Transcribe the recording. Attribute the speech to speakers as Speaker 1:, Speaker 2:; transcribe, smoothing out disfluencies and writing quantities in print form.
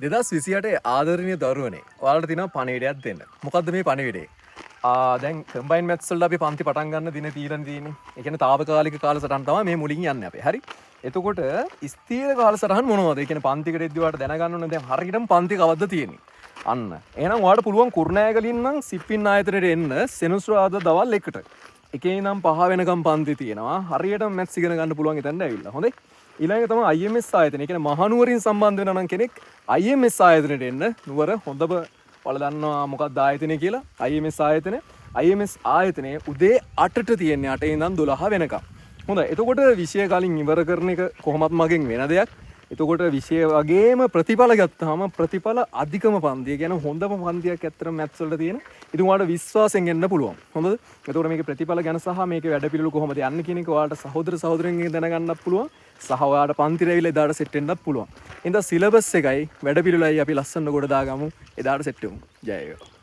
Speaker 1: 2028 ආදරණීය දරුවනේ ඔයාලට තියෙනවා පණිවිඩයක් දෙන්න. මොකද්ද මේ පණිවිඩය? දැන් කම්බයින් මැත්ස් වලට අපි පන්ති පටන් ගන්න දින තීරණ තියෙන්නේ. ඒ කියන්නේ තාවකාලික කාලසටහන තමයි මේ මුලින් යන්නේ අපි. හරි. එතකොට ස්ථීර කාලසටහන මොනවද? ඒ කියන්නේ පන්තිකට එද්දි ඔයාලට දැනගන්න ඕනේ දැන් හරියටම පන්ති කවද්ද තියෙන්නේ. අන්න. එහෙනම් ඔයාලට පුළුවන් කුරුණෑගලින් නම් සිප්පින් ආයතනයට එන්න සෙනසුරාදා දවල් 1ට. එකේ ඉඳන් 5 වෙනකම් පන්ති තියෙනවා. හරියටම මැත්ස් ඉගෙන ගන්න පුළුවන් එතනට ඇවිල්ලා. හොඳයි. ඊළඟ තමයි IMS ආයතනය. ඒ කියන්නේ මහනුවරින් සම්බන්ධ වෙනා නම් කෙනෙක් IMS ආයතනයට එන්න. නුවර හොඳම ඔයාලා දන්නවා මොකක්ද ආයතනය කියලා? IMS ආයතනය. IMS ආයතනයේ උදේ 8ට තියෙන්නේ 8 ඉඳන් 12 වෙනකම්. හොඳයි. එතකොට විෂය කලින් ඉවර කරන එක කොහොමත් මගෙන් වෙන දෙයක්. එතකොට විෂය වගේම ප්‍රතිඵල ගත්තාම ප්‍රතිඵල අධිකම පන්තිය කියන හොඳම පන්තියක් ඇත්තටම මැත්ස් වලට තියෙන. ඉතින් ඔයාලට විශ්වාසයෙන් එන්න පුළුවන්. හොඳද? එතකොට මේකේ ප්‍රතිඵල ගැන සහ මේකේ වැඩපිළිවෙල කොහොමද යන්නේ කියන එක ඔයාලට සහෝදර සහෝදරියන්ගෙන් දැනගන්නත් පුළුවන්. සහ ඔයාලට පන්තිර ඇවිල්ලා එදාට සෙට් වෙන්නත් පුළුවන්. ඉතින් සිලබස් එකයි වැඩපිළිවෙලයි අපි ලස්සන කොට දාගමු. එදාට සෙට් වෙමු. ජය වේවා.